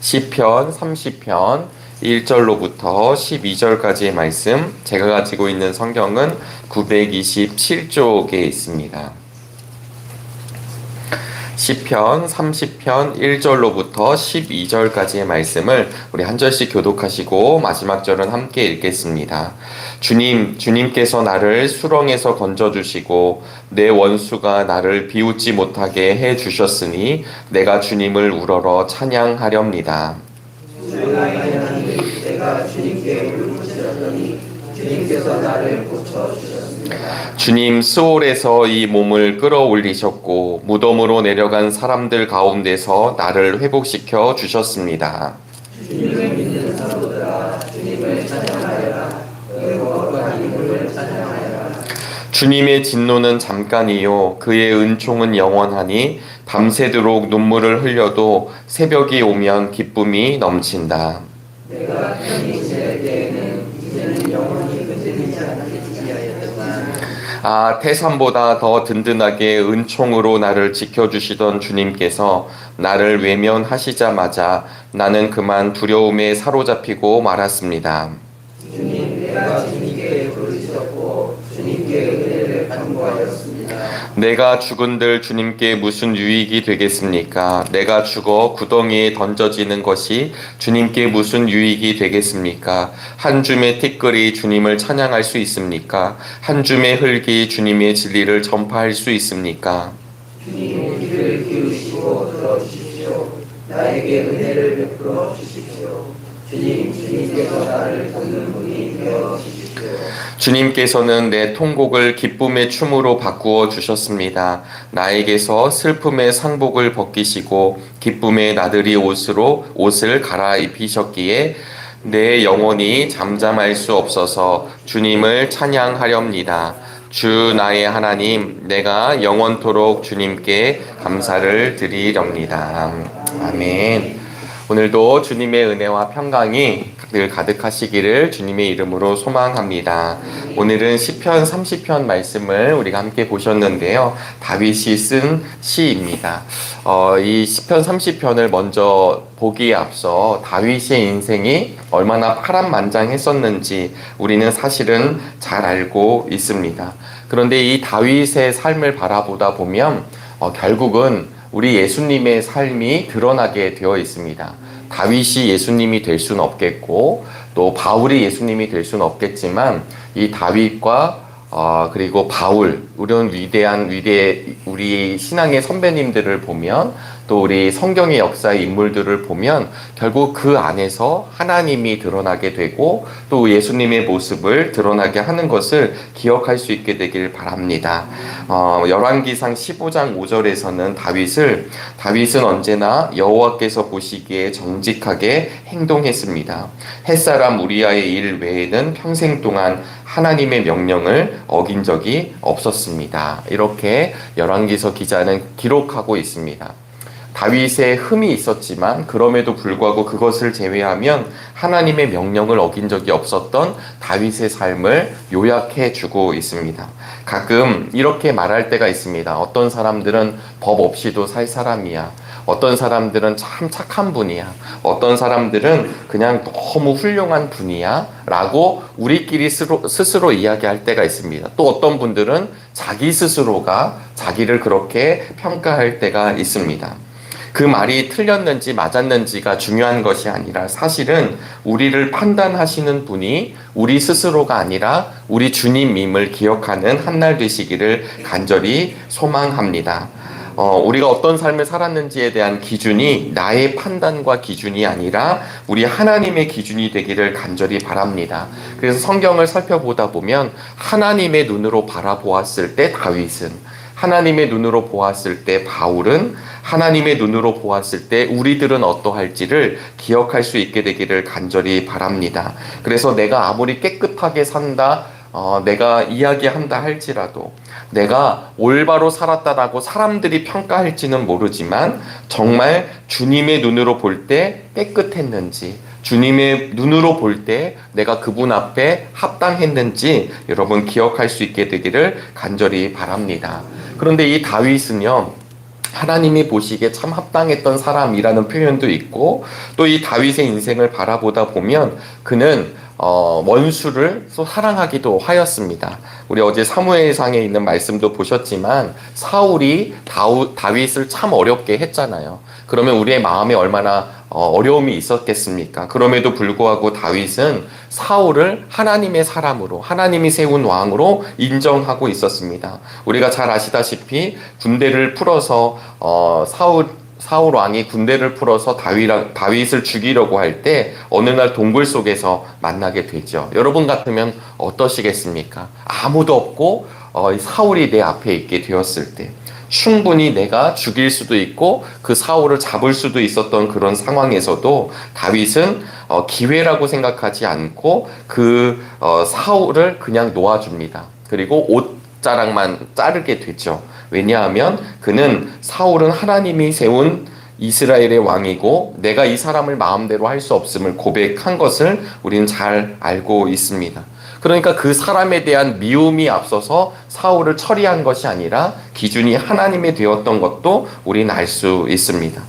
시편 30편 1절로부터 12절까지의 말씀, 제가 가지고 있는 성경은 927쪽에 있습니다. 시편 30편 1절로부터 12절까지의 말씀을 우리 한 절씩 교독하시고 마지막 절은 함께 읽겠습니다. 주님께서 나를 수렁에서 건져주시고 내 원수가 나를 비웃지 못하게 해주셨으니 내가 주님을 우러러 찬양하렵니다. 내가 주님께 울부짖었더니 주님께서 나를 고쳐주셨습니다. 주님 스올에서 이 몸을 끌어올리셨고 무덤으로 내려간 사람들 가운데서 나를 회복시켜 주셨습니다. 주님을 믿는 사도들아 주님을 찬양하여라. 여호와가 이름을 찬양하여라. 주님의 진노는 잠깐이요 그의 은총은 영원하니 밤새도록 눈물을 흘려도 새벽이 오면 기쁨이 넘친다. 내가 편히 지낼 때에는 이제는 영원히 흔들리지 않겠지 하였더만 태산보다 더 든든하게 은총으로 나를 지켜주시던 주님께서 나를 외면하시자마자 나는 그만 두려움에 사로잡히고 말았습니다. 주님 내가 주님께 부르짖었고 주님께 은혜를 간구하였습니다. 내가 죽은들 주님께 무슨 유익이 되겠습니까? 내가 죽어 구덩이에 던져지는 것이 주님께 무슨 유익이 되겠습니까? 한 줌의 티끌이 주님을 찬양할 수 있습니까? 한 줌의 흙이 주님의 진리를 전파할 수 있습니까? 주님 귀를 기울이시고 들어주십시오. 나에게 은혜를 베풀어 주십시오. 주님께서 나를 돕는 분이 되어 주십시오. 주님께서는 내 통곡을 기쁨의 춤으로 바꾸어 주셨습니다. 나에게서 슬픔의 상복을 벗기시고 기쁨의 나들이 옷을 갈아입히셨기에 내 영혼이 잠잠할 수 없어서 주님을 찬양하렵니다. 주 나의 하나님, 내가 영원토록 주님께 감사를 드리렵니다. 아멘. 오늘도 주님의 은혜와 평강이 늘 가득하시기를 주님의 이름으로 소망합니다. 오늘은 시편 30편 말씀을 우리가 함께 보셨는데요. 다윗이 쓴 시입니다. 이 시편 30편을 먼저 보기에 앞서 다윗의 인생이 얼마나 파란만장했었는지 우리는 사실은 잘 알고 있습니다. 그런데 이 다윗의 삶을 바라보다 보면 결국은 우리 예수님의 삶이 드러나게 되어 있습니다. 다윗이 예수님이 될 수는 없겠고 또 바울이 예수님이 될 수는 없겠지만 이 다윗과 그리고 바울, 우리 신앙의 선배님들을 보면 또 우리 성경의 역사의 인물들을 보면 결국 그 안에서 하나님이 드러나게 되고 또 예수님의 모습을 드러나게 하는 것을 기억할 수 있게 되길 바랍니다. 열왕기상 15장 5절에서는 다윗은 언제나 여호와께서 보시기에 정직하게 행동했습니다. 햇사람 우리아의 일 외에는 평생 동안 하나님의 명령을 어긴 적이 없었습니다. 이렇게 열왕기서 기자는 기록하고 있습니다. 다윗의 흠이 있었지만 그럼에도 불구하고 그것을 제외하면 하나님의 명령을 어긴 적이 없었던 다윗의 삶을 요약해 주고 있습니다. 가끔 이렇게 말할 때가 있습니다. 어떤 사람들은 법 없이도 살 사람이야. 어떤 사람들은 참 착한 분이야. 어떤 사람들은 그냥 너무 훌륭한 분이야. 라고 우리끼리 스스로 이야기할 때가 있습니다. 또 어떤 분들은 자기 스스로가 자기를 그렇게 평가할 때가 있습니다. 그 말이 틀렸는지 맞았는지가 중요한 것이 아니라 사실은 우리를 판단하시는 분이 우리 스스로가 아니라 우리 주님임을 기억하는 한날 되시기를 간절히 소망합니다. 우리가 어떤 삶을 살았는지에 대한 기준이 나의 판단과 기준이 아니라 우리 하나님의 기준이 되기를 간절히 바랍니다. 그래서 성경을 살펴보다 보면 하나님의 눈으로 바라보았을 때 다윗은, 하나님의 눈으로 보았을 때 바울은, 하나님의 눈으로 보았을 때 우리들은 어떠할지를 기억할 수 있게 되기를 간절히 바랍니다. 그래서 내가 아무리 깨끗하게 산다, 내가 이야기한다 할지라도 내가 올바로 살았다라고 사람들이 평가할지는 모르지만 정말 주님의 눈으로 볼 때 깨끗했는지, 주님의 눈으로 볼 때 내가 그분 앞에 합당했는지 여러분 기억할 수 있게 되기를 간절히 바랍니다. 그런데 이 다윗은요, 하나님이 보시기에 참 합당했던 사람이라는 표현도 있고, 또 이 다윗의 인생을 바라보다 보면 그는 원수를 또 사랑하기도 하였습니다. 우리 어제 사무엘상에 있는 말씀도 보셨지만 사울이 다윗을 참 어렵게 했잖아요. 그러면 우리의 마음에 얼마나 어려움이 있었겠습니까? 그럼에도 불구하고 다윗은 사울을 하나님의 사람으로, 하나님이 세운 왕으로 인정하고 있었습니다. 우리가 잘 아시다시피 군대를 풀어서 사울 왕이 군대를 풀어서 다윗을 죽이려고 할 때 어느 날 동굴 속에서 만나게 되죠. 여러분 같으면 어떠시겠습니까? 아무도 없고 사울이 내 앞에 있게 되었을 때 충분히 내가 죽일 수도 있고 그 사울을 잡을 수도 있었던 그런 상황에서도 다윗은 기회라고 생각하지 않고 그 사울을 그냥 놓아줍니다. 그리고 옷자락만 자르게 되죠. 왜냐하면 그는 사울은 하나님이 세운 이스라엘의 왕이고 내가 이 사람을 마음대로 할 수 없음을 고백한 것을 우리는 잘 알고 있습니다. 그러니까 그 사람에 대한 미움이 앞서서 사울을 처리한 것이 아니라 기준이 하나님이 되었던 것도 우리는 알 수 있습니다.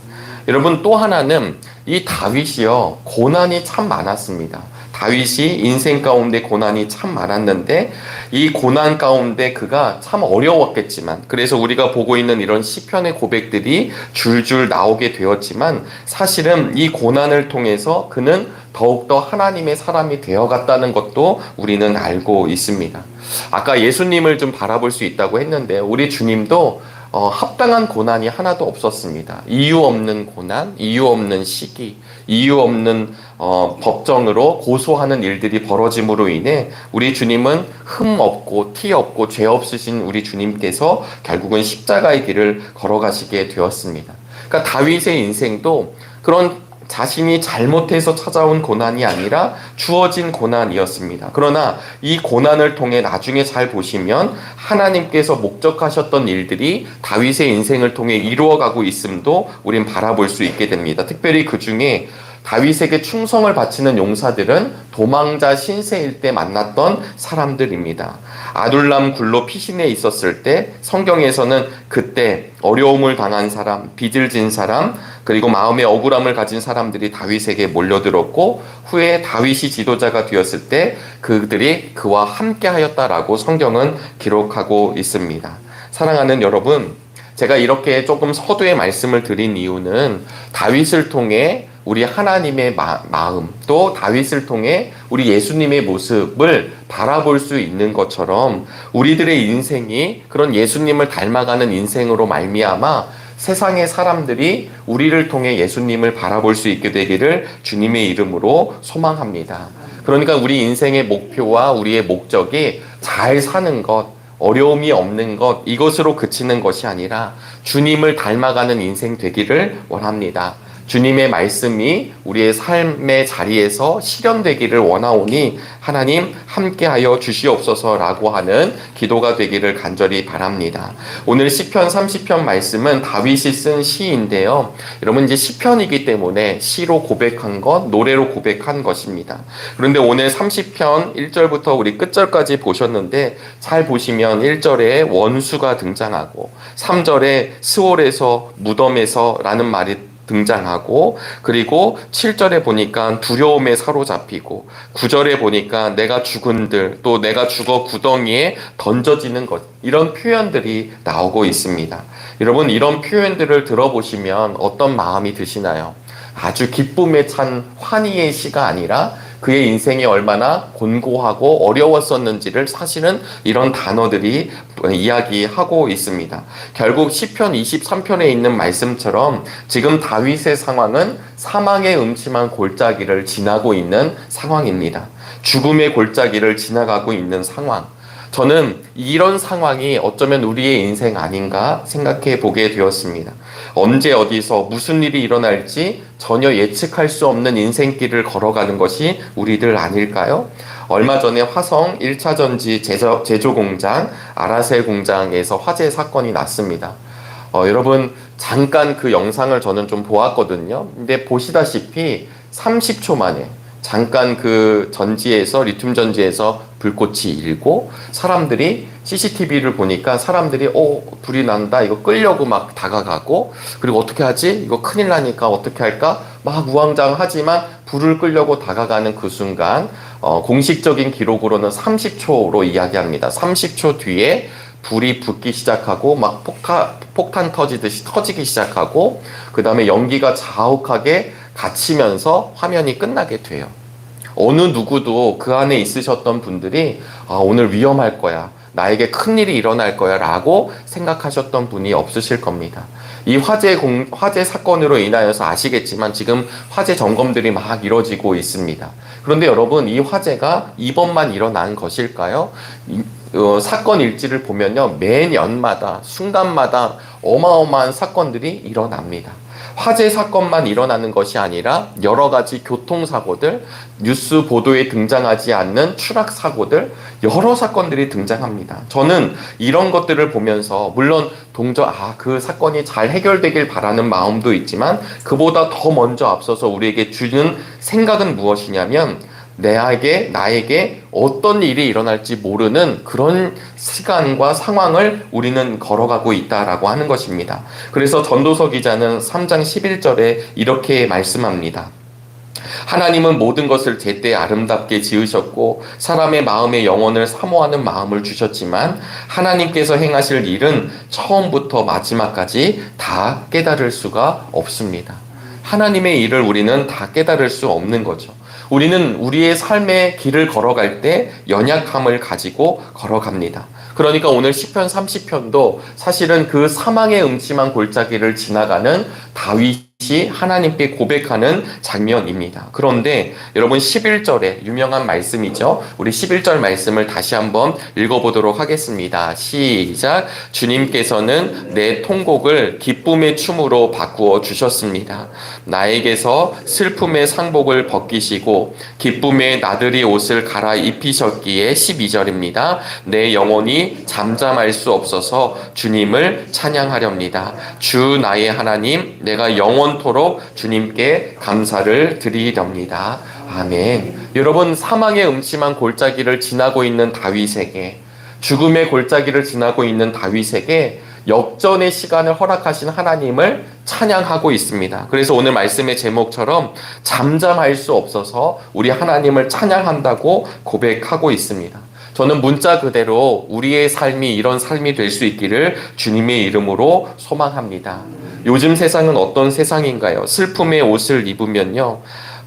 여러분, 또 하나는 이 다윗이요, 고난이 참 많았습니다. 다윗이 인생 가운데 고난이 참 많았는데 이 고난 가운데 그가 참 어려웠겠지만, 그래서 우리가 보고 있는 이런 시편의 고백들이 줄줄 나오게 되었지만 사실은 이 고난을 통해서 그는 더욱더 하나님의 사람이 되어갔다는 것도 우리는 알고 있습니다. 아까 예수님을 좀 바라볼 수 있다고 했는데 우리 주님도 합당한 고난이 하나도 없었습니다. 이유 없는 고난, 이유 없는 시기, 이유 없는 법정으로 고소하는 일들이 벌어짐으로 인해 우리 주님은 흠 없고 티 없고 죄 없으신 우리 주님께서 결국은 십자가의 길을 걸어가시게 되었습니다. 그러니까 다윗의 인생도 그런 자신이 잘못해서 찾아온 고난이 아니라 주어진 고난이었습니다. 그러나 이 고난을 통해 나중에 잘 보시면 하나님께서 목적하셨던 일들이 다윗의 인생을 통해 이루어가고 있음도 우린 바라볼 수 있게 됩니다. 특별히 그 중에 다윗에게 충성을 바치는 용사들은 도망자 신세일 때 만났던 사람들입니다. 아둘람 굴로 피신해 있었을 때 성경에서는 그때 어려움을 당한 사람, 빚을 진 사람, 그리고 마음의 억울함을 가진 사람들이 다윗에게 몰려들었고 후에 다윗이 지도자가 되었을 때 그들이 그와 함께 하였다라고 성경은 기록하고 있습니다. 사랑하는 여러분, 제가 이렇게 조금 서두에 말씀을 드린 이유는 다윗을 통해 우리 하나님의 마음, 또 다윗을 통해 우리 예수님의 모습을 바라볼 수 있는 것처럼 우리들의 인생이 그런 예수님을 닮아가는 인생으로 말미암아 세상의 사람들이 우리를 통해 예수님을 바라볼 수 있게 되기를 주님의 이름으로 소망합니다. 그러니까 우리 인생의 목표와 우리의 목적이 잘 사는 것, 어려움이 없는 것, 이것으로 그치는 것이 아니라 주님을 닮아가는 인생 되기를 원합니다. 주님의 말씀이 우리의 삶의 자리에서 실현되기를 원하오니 하나님 함께하여 주시옵소서라고 하는 기도가 되기를 간절히 바랍니다. 오늘 시편 30편 말씀은 다윗이 쓴 시인데요. 여러분, 이제 시편이기 때문에 시로 고백한 것, 노래로 고백한 것입니다. 그런데 오늘 30편 1절부터 우리 끝절까지 보셨는데 잘 보시면 1절에 원수가 등장하고 3절에 스월에서 무덤에서 라는 말이 등장하고, 그리고 7절에 보니까 두려움에 사로잡히고 9절에 보니까 내가 죽은들, 또 내가 죽어 구덩이에 던져지는 것, 이런 표현들이 나오고 있습니다. 여러분, 이런 표현들을 들어보시면 어떤 마음이 드시나요? 아주 기쁨에 찬 환희의 시가 아니라 그의 인생이 얼마나 곤고하고 어려웠었는지를 사실은 이런 단어들이 이야기하고 있습니다. 결국 시편 23편에 있는 말씀처럼 지금 다윗의 상황은 사망의 음침한 골짜기를 지나고 있는 상황입니다. 죽음의 골짜기를 지나가고 있는 상황. 저는 이런 상황이 어쩌면 우리의 인생 아닌가 생각해 보게 되었습니다. 언제 어디서 무슨 일이 일어날지 전혀 예측할 수 없는 인생길을 걸어가는 것이 우리들 아닐까요? 얼마 전에 화성 1차 전지 제조 공장, 아라셀 공장에서 화재 사건이 났습니다. 여러분, 잠깐 그 영상을 저는 좀 보았거든요. 근데 보시다시피 30초 만에 잠깐 그 전지에서 리튬 전지에서 불꽃이 일고 사람들이 CCTV를 보니까 사람들이 불이 난다 이거 끌려고 막 다가가고 그리고 어떻게 하지 이거 큰일 나니까 어떻게 할까 막 우왕좌왕하지만 불을 끌려고 다가가는 그 순간 공식적인 기록으로는 30초로 이야기합니다. 30초 뒤에 불이 붙기 시작하고 막 폭탄 터지듯이 터지기 시작하고 그 다음에 연기가 자욱하게 갇히면서 화면이 끝나게 돼요. 어느 누구도 그 안에 있으셨던 분들이 오늘 위험할 거야. 나에게 큰일이 일어날 거야 라고 생각하셨던 분이 없으실 겁니다. 이 화재 사건으로 인하여서 아시겠지만 지금 화재 점검들이 막 이루어지고 있습니다. 그런데 여러분 이 화재가 이번만 일어난 것일까요? 사건 일지를 보면요. 매년마다 순간마다 어마어마한 사건들이 일어납니다. 화재 사건만 일어나는 것이 아니라 여러 가지 교통사고들, 뉴스 보도에 등장하지 않는 추락 사고들, 여러 사건들이 등장합니다. 저는 이런 것들을 보면서 물론 그 사건이 잘 해결되길 바라는 마음도 있지만 그보다 더 먼저 앞서서 우리에게 주는 생각은 무엇이냐면 나에게 어떤 일이 일어날지 모르는 그런 시간과 상황을 우리는 걸어가고 있다라고 하는 것입니다. 그래서 전도서 기자는 3장 11절에 이렇게 말씀합니다. 하나님은 모든 것을 제때 아름답게 지으셨고 사람의 마음에 영혼을 사모하는 마음을 주셨지만 하나님께서 행하실 일은 처음부터 마지막까지 다 깨달을 수가 없습니다. 하나님의 일을 우리는 다 깨달을 수 없는 거죠. 우리는 우리의 삶의 길을 걸어갈 때 연약함을 가지고 걸어갑니다. 그러니까 오늘 시편 30편도 사실은 그 사망의 음침한 골짜기를 지나가는 다윗이 하나님께 고백하는 장면입니다. 그런데 여러분 11절에 유명한 말씀이죠. 우리 11절 말씀을 다시 한번 읽어보도록 하겠습니다. 시작. 주님께서는 내 통곡을 기쁨의 춤으로 바꾸어 주셨습니다. 나에게서 슬픔의 상복을 벗기시고 기쁨의 나들이 옷을 갈아입히셨기에 12절입니다. 내 영혼이 잠잠할 수 없어서 주님을 찬양하렵니다. 주 나의 하나님, 내가 영원토록 주님께 감사를 드리렵니다. 아멘. 여러분, 사망의 음침한 골짜기를 지나고 있는 다윗에게, 죽음의 골짜기를 지나고 있는 다윗에게 역전의 시간을 허락하신 하나님을 찬양하고 있습니다. 그래서 오늘 말씀의 제목처럼 잠잠할 수 없어서 우리 하나님을 찬양한다고 고백하고 있습니다. 저는 문자 그대로 우리의 삶이 이런 삶이 될 수 있기를 주님의 이름으로 소망합니다. 요즘 세상은 어떤 세상인가요? 슬픔의 옷을 입으면요,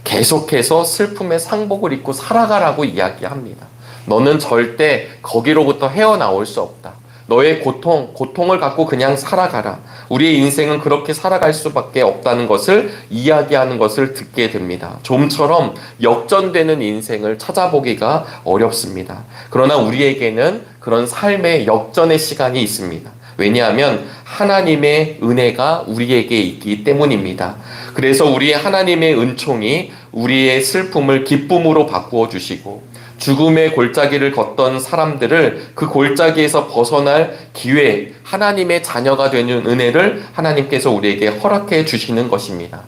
계속해서 슬픔의 상복을 입고 살아가라고 이야기합니다. 너는 절대 거기로부터 헤어나올 수 없다. 너의 고통을 갖고 그냥 살아가라. 우리의 인생은 그렇게 살아갈 수밖에 없다는 것을 이야기하는 것을 듣게 됩니다. 좀처럼 역전되는 인생을 찾아보기가 어렵습니다. 그러나 우리에게는 그런 삶의 역전의 시간이 있습니다. 왜냐하면 하나님의 은혜가 우리에게 있기 때문입니다. 그래서 우리 하나님의 은총이 우리의 슬픔을 기쁨으로 바꾸어 주시고 죽음의 골짜기를 걷던 사람들을 그 골짜기에서 벗어날 기회, 하나님의 자녀가 되는 은혜를 하나님께서 우리에게 허락해 주시는 것입니다.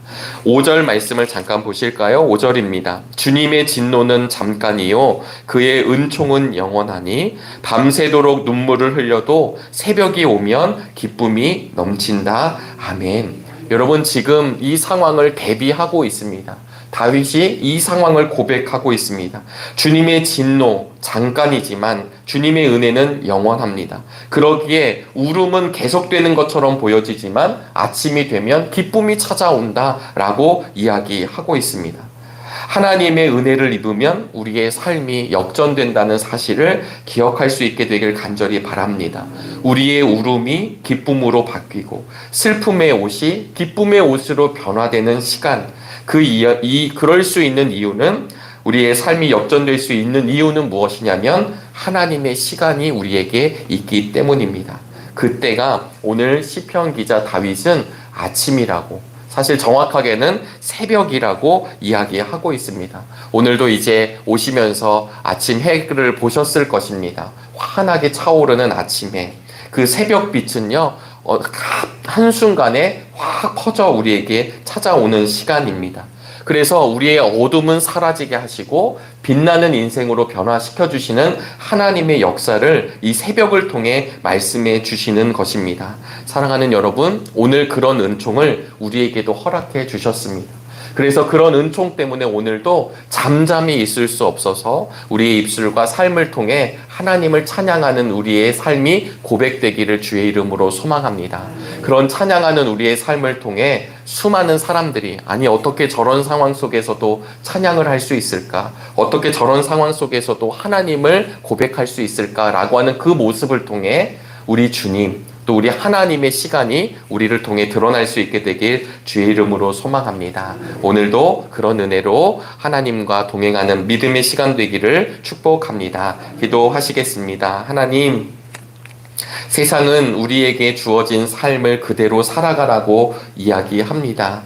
5절 말씀을 잠깐 보실까요? 5절입니다. 주님의 진노는 잠깐이요 그의 은총은 영원하니 밤새도록 눈물을 흘려도 새벽이 오면 기쁨이 넘친다. 아멘. 여러분, 지금 이 상황을 대비하고 있습니다. 다윗이 이 상황을 고백하고 있습니다. 주님의 진노 잠깐이지만 주님의 은혜는 영원합니다. 그러기에 울음은 계속되는 것처럼 보여지지만 아침이 되면 기쁨이 찾아온다라고 이야기하고 있습니다. 하나님의 은혜를 입으면 우리의 삶이 역전된다는 사실을 기억할 수 있게 되길 간절히 바랍니다. 우리의 울음이 기쁨으로 바뀌고 슬픔의 옷이 기쁨의 옷으로 변화되는 시간, 그럴 수 있는 이유는, 우리의 삶이 역전될 수 있는 이유는 무엇이냐면 하나님의 시간이 우리에게 있기 때문입니다. 그때가 오늘 시편 기자 다윗은 아침이라고, 사실 정확하게는 새벽이라고 이야기하고 있습니다. 오늘도 이제 오시면서 아침 해를 보셨을 것입니다. 환하게 차오르는 아침에 그 새벽빛은요, 한순간에 확 퍼져 우리에게 찾아오는 시간입니다. 그래서 우리의 어둠은 사라지게 하시고 빛나는 인생으로 변화시켜 주시는 하나님의 역사를 이 새벽을 통해 말씀해 주시는 것입니다. 사랑하는 여러분, 오늘 그런 은총을 우리에게도 허락해 주셨습니다. 그래서 그런 은총 때문에 오늘도 잠잠히 있을 수 없어서 우리의 입술과 삶을 통해 하나님을 찬양하는 우리의 삶이 고백되기를 주의 이름으로 소망합니다. 그런 찬양하는 우리의 삶을 통해 수많은 사람들이 아니 어떻게 저런 상황 속에서도 찬양을 할 수 있을까? 어떻게 저런 상황 속에서도 하나님을 고백할 수 있을까라고 하는 그 모습을 통해 우리 주님 또 우리 하나님의 시간이 우리를 통해 드러날 수 있게 되길 주의 이름으로 소망합니다. 오늘도 그런 은혜로 하나님과 동행하는 믿음의 시간 되기를 축복합니다. 기도하시겠습니다. 하나님, 세상은 우리에게 주어진 삶을 그대로 살아가라고 이야기합니다.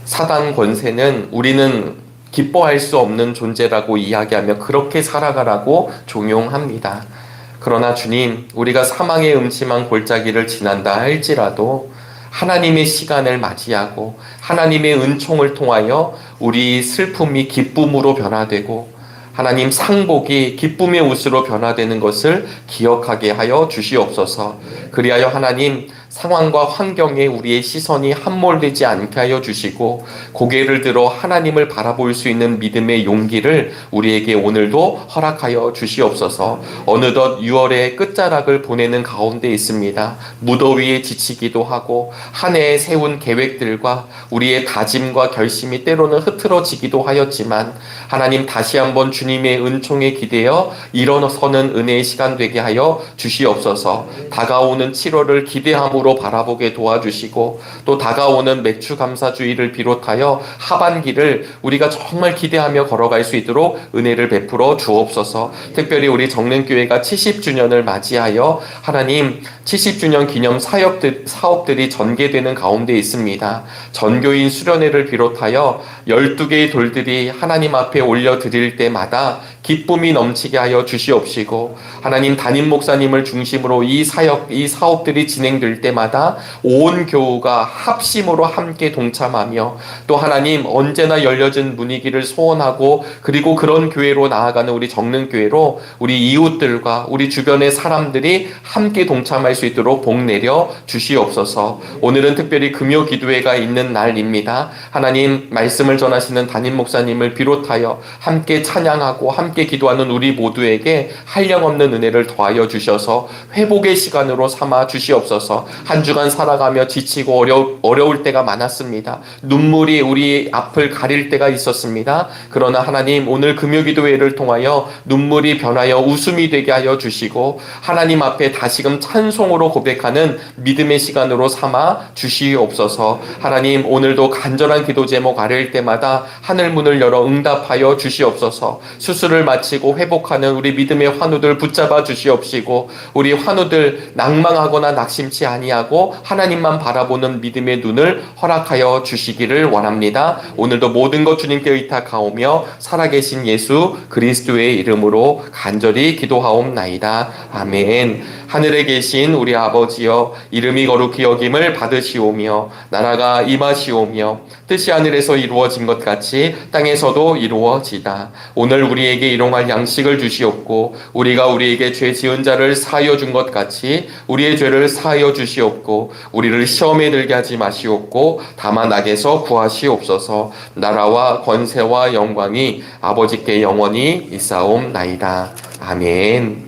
사단 권세는 우리는 기뻐할 수 없는 존재라고 이야기하며 그렇게 살아가라고 종용합니다. 그러나 주님, 우리가 사망의 음침한 골짜기를 지난다 할지라도 하나님의 시간을 맞이하고 하나님의 은총을 통하여 우리 슬픔이 기쁨으로 변화되고 하나님 상복이 기쁨의 옷으로 변화되는 것을 기억하게 하여 주시옵소서. 그리하여 하나님 상황과 환경에 우리의 시선이 함몰되지 않게 하여 주시고 고개를 들어 하나님을 바라볼 수 있는 믿음의 용기를 우리에게 오늘도 허락하여 주시옵소서. 어느덧 6월의 끝자락을 보내는 가운데 있습니다. 무더위에 지치기도 하고 한 해에 세운 계획들과 우리의 다짐과 결심이 때로는 흐트러지기도 하였지만 하나님 다시 한번 주님의 은총에 기대어 일어서는 은혜의 시간 되게 하여 주시옵소서. 다가오는 7월을 기대함으로 바라보게 도와주시고 또 다가오는 매추감사주의를 비롯하여 하반기를 우리가 정말 기대하며 걸어갈 수 있도록 은혜를 베풀어 주옵소서. 특별히 우리 정릉교회가 70주년을 맞이하여 하나님 70주년 기념 사업들이 전개되는 가운데 있습니다. 전교인 수련회를 비롯하여 12개의 돌들이 하나님 앞에 올려드릴 때마다 기쁨이 넘치게 하여 주시옵시고 하나님 담임 목사님을 중심으로 이 사업들이 진행될 때마다 온 교우가 합심으로 함께 동참하며 또 하나님 언제나 열려진 분위기를 소원하고 그리고 그런 교회로 나아가는 우리 정릉교회로 우리 이웃들과 우리 주변의 사람들이 함께 동참할 수 있도록 복 내려 주시옵소서. 오늘은 특별히 금요 기도회가 있는 날입니다. 하나님 말씀을 전하시는 담임 목사님을 비롯하여 함께 찬양하고 함께 기도하는 우리 모두에게 한량없는 은혜를 더하여 주셔서 회복의 시간으로 삼아 주시옵소서. 한 주간 살아가며 지치고 어려울 때가 많았습니다. 눈물이 우리 앞을 가릴 때가 있었습니다. 그러나 하나님 오늘 금요기도회를 통하여 눈물이 변하여 웃음이 되게 하여 주시고 하나님 앞에 다시금 찬송으로 고백하는 믿음의 시간으로 삼아 주시옵소서. 하나님 오늘도 간절한 기도 제목 아랠 때마다 하늘 문을 열어 응답하여 주시옵소서. 수술을 마치고 회복하는 우리 믿음의 환우들 붙잡아 주시옵시고 우리 환우들 낭망하거나 낙심치 아니하고 하나님만 바라보는 믿음의 눈을 허락하여 주시기를 원합니다. 오늘도 모든 것 주님께 의탁하오며 살아계신 예수 그리스도의 이름으로 간절히 기도하옵나이다. 아멘. 하늘에 계신 우리 아버지여 이름이 거룩히 여김을 받으시오며 나라가 임하시오며 뜻이 하늘에서 이루어진 것 같이 땅에서도 이루어지다. 오늘 우리에게 일용할 양식을 주시옵고 우리가 우리에게 죄 지은 자를 사하여 준 것 같이 우리의 죄를 사하여 주시옵고 우리를 시험에 들게 하지 마시옵고 다만 악에서 구하시옵소서. 나라와 권세와 영광이 아버지께 영원히 있사옵나이다. 아멘.